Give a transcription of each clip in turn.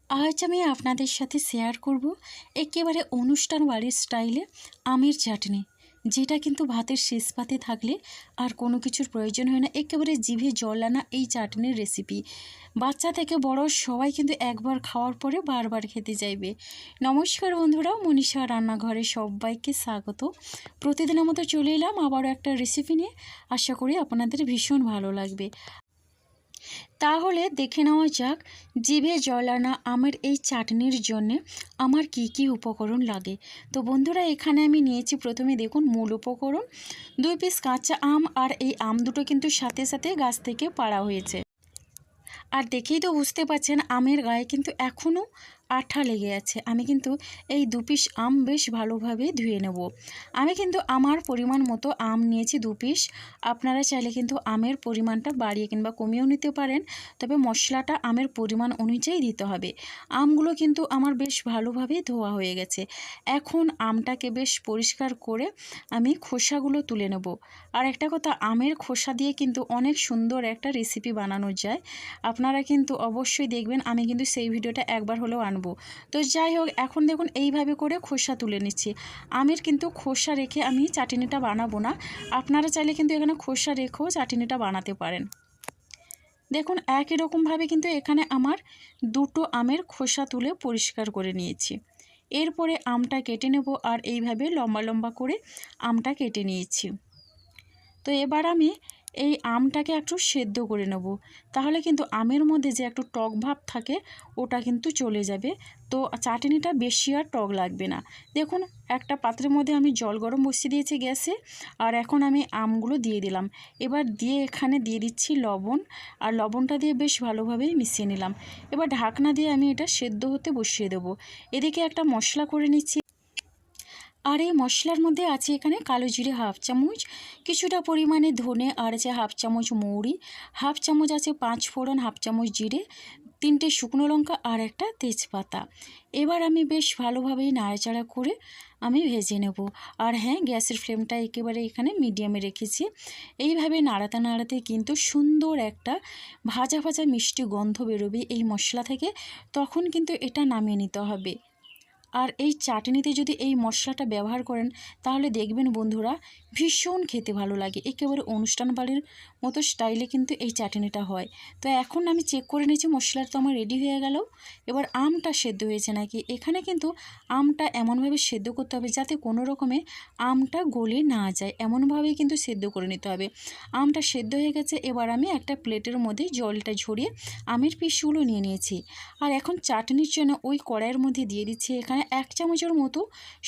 আজ আমি আপনাদের সাথে শেয়ার করব একেবারে অনুষ্ঠান বাড়ির স্টাইলে আমের চাটনি, যেটা কিন্তু ভাতের শেষ পাতে থাকলে আর কোনো কিছুর প্রয়োজন হয় না। একেবারে জিভে জল আনা এই চাটনির রেসিপি বাচ্চা থেকে বড় সবাই কিন্তু একবার খাওয়ার পরে বারবার খেতে চাইবে। নমস্কার বন্ধুরা, মনীষা রান্নাঘরে সবাইকে স্বাগত। প্রতিদিনের মতো চলে এলাম আবারও একটা রেসিপি নিয়ে। আশা করি আপনাদের ভীষণ ভালো লাগবে। তাহলে দেখে নেওয়া যাক জিভে জল আনা আমের এই চাটনির জন্যে আমার কি কি উপকরণ লাগে। তো বন্ধুরা, এখানে আমি নিয়েছি প্রথমে দেখুন মূল উপকরণ 2 পিস কাঁচা আম, আর এই আম দুটো কিন্তু সাথে সাথে গাছ থেকে পাড়া হয়েছে। আর দেখেই তো বুঝতে পারছেন আমের গায়ে কিন্তু এখনও আঠা লেগে আছে। আমি কিন্তু এই 2 পিস আম বেশ ভালোভাবে ধুয়ে নেব। আমি কিন্তু আমার পরিমাণ মতো আম নিয়েছি 2 পিস। আপনারা চাইলে কিন্তু আমের পরিমাণটা বাড়িয়ে কিংবা কমিয়েও নিতে পারেন, তবে মশলাটা আমের পরিমাণ অনুযায়ী দিতে হবে। আমগুলো কিন্তু আমার বেশ ভালোভাবে ধোয়া হয়ে গেছে। এখন আমটাকে বেশ পরিষ্কার করে আমি খোসাগুলো তুলে নেব। আর একটা কথা, আমের খোসা দিয়ে কিন্তু অনেক সুন্দর একটা রেসিপি বানানো যায়। আপনারা কিন্তু অবশ্যই দেখবেন, আমি কিন্তু সেই ভিডিওটা একবার হলেও আনবো। তো যাই হোক, এখন দেখুন এইভাবে করে খোসা তুলে নিচ্ছি। আমের কিন্তু খোসা রেখে আমি চাটনিটা বানাবো না, আপনারা চাইলে কিন্তু এখানে খোসা রেখেও চাটনিটা বানাতে পারেন। দেখুন একই রকমভাবে কিন্তু এখানে আমার 2টো আমের খোসা তুলে পরিষ্কার করে নিয়েছি। এরপরে আমটা কেটে নেব, আর এইভাবে লম্বা লম্বা করে আমটা কেটে নিয়েছি। তো এবার আমি এই আমটাকে একটু সেদ্ধ করে নেব, তাহলে কিন্তু আমের মধ্যে যে একটু টক ভাব থাকে ওটা কিন্তু চলে যাবে। তো চাটনিটা বেশি আর টক লাগবে না। দেখুন একটা পাত্রের মধ্যে আমি জল গরম বসিয়ে দিয়েছি গ্যাসে, আর এখন আমি আমগুলো দিয়ে দিলাম। এবার দিয়ে এখানে দিয়ে দিচ্ছি লবণ, আর লবণটা দিয়ে বেশ ভালোভাবে মিশিয়ে নিলাম। এবার ঢাকনা দিয়ে আমি এটা সেদ্ধ হতে বসিয়ে দেবো। এদিকে একটা মশলা করে নিচ্ছি। আর এই মশলার মধ্যে আছে এখানে কালো জিরে হাফ চামচ, কিছুটা পরিমাণে ধনে, আর আছে হাফ চামচ মৌরি, হাফ চামচ আছে 5 ফোড়ন, হাফ চামচ জিরে, 3টে শুকনো লঙ্কা আর একটা তেজপাতা। এবার আমি বেশ ভালোভাবেই নাড়াচাড়া করে আমি ভেজে নেব। আর হ্যাঁ, গ্যাসের ফ্লেমটা একেবারে এখানে মিডিয়ামে রেখেছি। এইভাবে নাড়াতে নাড়াতে কিন্তু সুন্দর একটা ভাজা ভাজা মিষ্টি গন্ধ বেরোবে এই মশলা থেকে, তখন কিন্তু এটা নামিয়ে নিতে হবে। আর এই চাটনিতে যদি এই মশলাটা ব্যবহার করেন তাহলে দেখবেন বন্ধুরা ভীষণ খেতে ভালো লাগে। একেবারে অনুষ্ঠান বাড়ির মতো স্টাইলে কিন্তু এই চাটনিটা হয়। তো এখন আমি চেক করে নিয়েছি মশলাটা তো আমার রেডি হয়ে গেল। এবার আমটা সেদ্ধ হয়েছে নাকি। এখানে কিন্তু আমটা এমনভাবে সেদ্ধ করতে হবে যাতে কোনো রকমে আমটা গলে না যায়, এমনভাবেই কিন্তু সেদ্ধ করে নিতে হবে। আমটা সেদ্ধ হয়ে গেছে। এবার আমি একটা প্লেটের মধ্যে জলটা ঝরিয়ে আমের পিসগুলো নিয়ে নিয়েছি। আর এখন চাটনির জন্য ওই কড়াইয়ের মধ্যে দিয়ে দিচ্ছি এখানে 1 চামচের মতো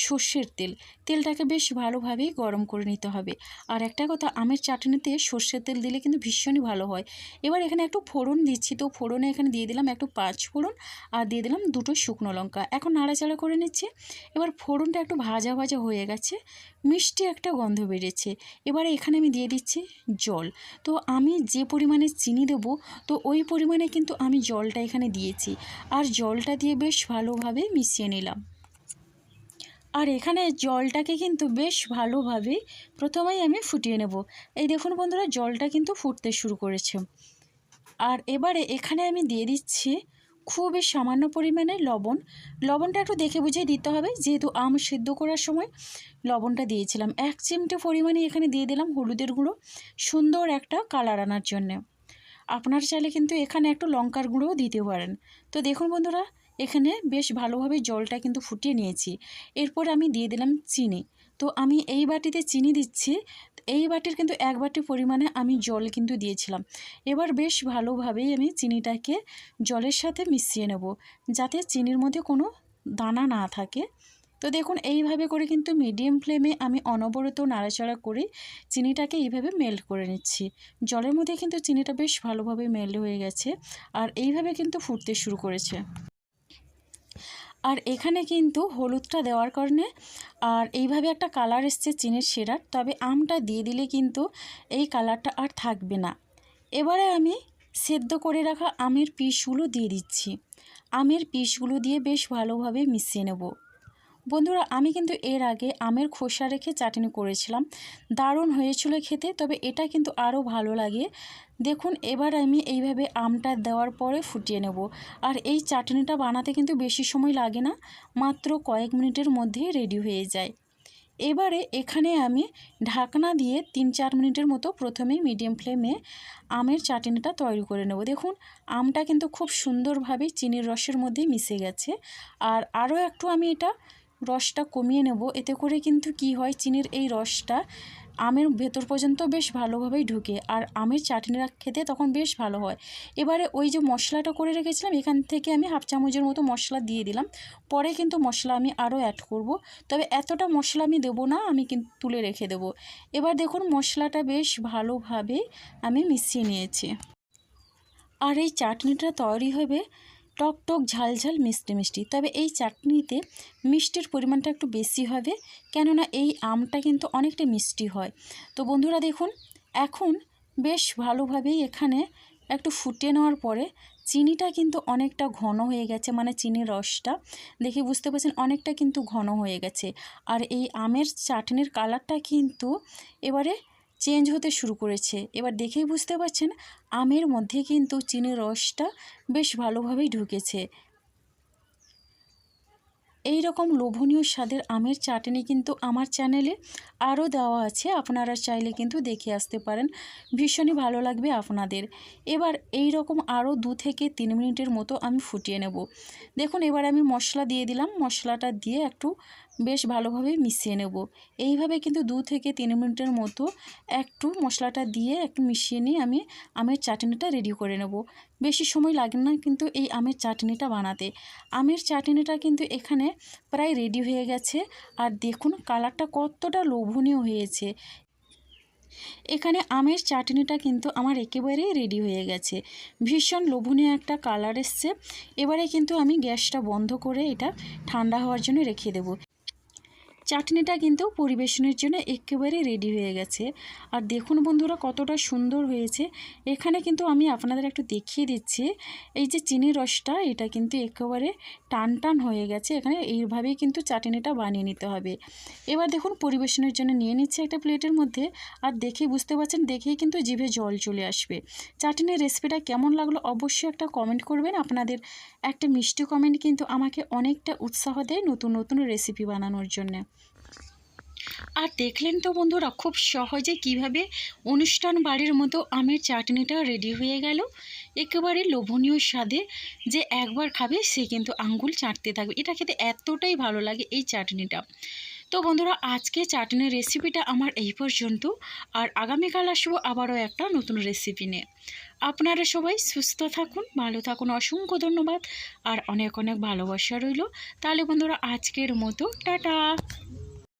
সর্ষের তেল। তেলটাকে বেশ ভালোভাবেই গরম করে নিতে হবে। আর একটা কথা, আমের চাটনিতে সর্ষের তেল দিলে কিন্তু ভীষণই ভালো হয়। এবার এখানে একটু ফোড়ন দিচ্ছি। তো ফোড়নে এখানে দিয়ে দিলাম একটু 5 ফোড়ন, আর দিয়ে দিলাম 2টো শুকনো লঙ্কা। এখন নাড়াচাড়া করে নিচ্ছি। এবার ফোড়নটা একটু ভাজা ভাজা হয়ে গেছে, মিষ্টি একটা গন্ধ বেরিয়েছে। এবারে এখানে আমি দিয়ে দিচ্ছি জল। তো আমি যে পরিমাণে চিনি দেবো, তো ওই পরিমাণে কিন্তু আমি জলটা এখানে দিয়েছি। আর জলটা দিয়ে বেশ ভালোভাবে মিশিয়ে নিলাম। আর এখানে জলটাকে কিন্তু বেশ ভালোভাবে প্রথমেই আমি ফুটিয়ে নেব। এই দেখুন বন্ধুরা, জলটা কিন্তু ফুটতে শুরু করেছে। আর এবারে এখানে আমি দিয়ে দিচ্ছি খুবই সামান্য পরিমাণে লবণ। লবণটা একটু দেখে বুঝে দিতে হবে, যেহেতু আম সিদ্ধ করার সময় লবণটা দিয়েছিলাম। 1 চিমটে পরিমাণে এখানে দিয়ে দিলাম হলুদের গুঁড়ো, সুন্দর একটা কালার আনার জন্যে। আপনারা চাইলে কিন্তু এখানে একটু লঙ্কার গুঁড়োও দিতে পারেন। তো দেখুন বন্ধুরা, এখানে বেশ ভালোভাবে জলটা কিন্তু ফুটিয়ে নিয়েছি। এরপর আমি দিয়ে দিলাম চিনি। তো আমি এই বাটিতে চিনি দিচ্ছি। এই বাটির কিন্তু 1 বাটি পরিমাণে আমি জল কিন্তু দিয়েছিলাম। এবার বেশ ভালোভাবেই আমি চিনিটাকে জলের সাথে মিশিয়ে নেব, যাতে চিনির মধ্যে কোনো দানা না থাকে। তো দেখুন এইভাবে করে কিন্তু মিডিয়াম ফ্লেমে আমি অনবরত নাড়াচাড়া করে চিনিটাকে এইভাবে মেল্ট করে নিচ্ছি। জলের মধ্যে কিন্তু চিনিটা বেশ ভালোভাবে মেল্ট হয়ে গেছে, আর এইভাবে কিন্তু ফুটতে শুরু করেছে। আর এখানে কিন্তু হলুদটা দেওয়ার কারণে আর এইভাবে একটা কালার এসছে চিনির শিরার, তবে আমটা দিয়ে দিলে কিন্তু এই কালারটা আর থাকবে না। এবারে আমি সেদ্ধ করে রাখা আমের পিসগুলো দিয়ে দিচ্ছি। আমের পিসগুলো দিয়ে বেশ ভালোভাবে মিশিয়ে নেব। বন্ধুরা আমি কিন্তু এর আগে আমের খোসা রেখে চাটনি করেছিলাম, দারুণ হয়েছিল খেতে। তবে এটা কিন্তু আরও ভালো লাগে। দেখুন এবার আমি এইভাবে আমটা দেওয়ার পরে ফুটিয়ে নেব। আর এই চাটনিটা বানাতে কিন্তু বেশি সময় লাগে না, মাত্র কয়েক মিনিটের মধ্যেই রেডি হয়ে যায়। এবারে এখানে আমি ঢাকনা দিয়ে 3-4 মিনিটের মতো প্রথমেই মিডিয়াম ফ্লেমে আমের চাটনিটা তৈরি করে নেব। দেখুন আমটা কিন্তু খুব সুন্দরভাবে চিনির রসের মধ্যে মিশে গেছে। আর আরও একটু আমি এটা রসটা কমিয়ে নেব, এতে করে কিন্তু কি হয়, চিনির এই রসটা আমের ভেতর পর্যন্ত বেশ ভালোভাবেই ঢুকে আর আমের চাটনিটা খেতে তখন বেশ ভালো হয়। এবারে ওই যে মশলাটা করে রেখেছিলাম, এখান থেকে আমি হাফ চামচের মতো মশলা দিয়ে দিলাম। পরে কিন্তু মশলা আমি আরও অ্যাড করব, তবে এতটা মশলা আমি দেবো না, আমি কিন্তু তুলে রেখে দেবো। এবার দেখুন মশলাটা বেশ ভালোভাবে আমি মিশিয়ে নিয়েছি। আর এই চাটনিটা তৈরি হবে টক টক ঝাল ঝাল মিষ্টি মিষ্টি। তবে এই চাটনিতে মিষ্টির পরিমাণটা একটু বেশি হবে, কেননা এই আমটা কিন্তু অনেকটা মিষ্টি হয়। তো বন্ধুরা দেখুন এখন বেশ ভালোভাবেই এখানে একটু ফুটিয়ে নেওয়ার পরে চিনিটা কিন্তু অনেকটা ঘন হয়ে গেছে, মানে চিনির রসটা দেখে বুঝতে পারছেন অনেকটা কিন্তু ঘন হয়ে গেছে। আর এই আমের চাটনির কালারটা কিন্তু এবারে চেঞ্জ হতে শুরু করেছে। এবার দেখেই বুঝতে পারছেন আমের মধ্যে কিন্তু চিনির রসটা বেশ ভালোভাবেই ঢুকেছে। এই রকম লোভনীয় স্বাদের আমের চাটনি কিন্তু আমার চ্যানেলে আরও দেওয়া আছে, আপনারা চাইলে কিন্তু দেখে আসতে পারেন, ভীষণই ভালো লাগবে আপনাদের। এবার এই রকম আরও 2 থেকে 3 মিনিটের মতো আমি ফুটিয়ে নেব। দেখুন এবার আমি মশলা দিয়ে দিলাম, মশলাটা দিয়ে একটু বেশ ভালোভাবে মিশিয়ে নেব। এইভাবে কিন্তু 2 থেকে 3 মিনিটের মতো একটু মশলাটা দিয়ে একটু মিশিয়ে নিয়ে আমি আমের চাটনিটা রেডি করে নেব। বেশি সময় লাগে না কিন্তু এই আমের চাটনিটা বানাতে। আমের চাটনিটা কিন্তু এখানে প্রায় রেডি হয়ে গেছে। আর দেখুন কালারটা কতটা লোভনীয় হয়েছে। এখানে আমের চাটনিটা কিন্তু আমার একেবারেই রেডি হয়ে গেছে, ভীষণ লোভনীয় একটা কালার এসছে। এবারে কিন্তু আমি গ্যাসটা বন্ধ করে এটা ঠান্ডা হওয়ার জন্য রেখে দেব। চাটনিটা কিন্তু পরিবেশনের জন্য একেবারে রেডি হয়ে গেছে। আর দেখুন বন্ধুরা কতটা সুন্দর হয়েছে। এখানে কিন্তু আমি আপনাদের একটু দেখিয়ে দিচ্ছি, এই যে চিনির রসটা এটা কিন্তু একেবারে টান টান হয়ে গেছে। এখানে এইভাবেই কিন্তু চাটনিটা বানিয়ে নিতে হবে। এবার দেখুন পরিবেশনের জন্য নিয়ে নিচ্ছে একটা প্লেটের মধ্যে। আর দেখেই বুঝতে পারছেন, দেখেই কিন্তু জিভে জল চলে আসবে। চাটনির রেসিপিটা কেমন লাগলো অবশ্যই একটা কমেন্ট করবেন। আপনাদের একটা মিষ্টি কমেন্ট কিন্তু আমাকে অনেকটা উৎসাহ দেয় নতুন নতুন রেসিপি বানানোর জন্য। আর দেখলেন তো বন্ধুরা খুব সহজে কিভাবে অনুষ্ঠান বাড়ির মতো আমের চাটনিটা রেডি হয়ে গেল, একেবারে লোভনীয় স্বাদে। যে একবার খাবে সে কিন্তু আঙ্গুল চাটতে থাকবে, এটা খেতে এতটাই ভালো লাগে এই চাটনিটা। তো বন্ধুরা আজকে চাটনির রেসিপিটা আমার এই পর্যন্ত। আর আগামীকাল আসবো আবারও একটা নতুন রেসিপি নিয়ে। আপনারা সবাই সুস্থ থাকুন, ভালো থাকুন, অসংখ্য ধন্যবাদ আর অনেক অনেক ভালোবাসা রইল। তাহলে বন্ধুরা আজকের মতো টাটা।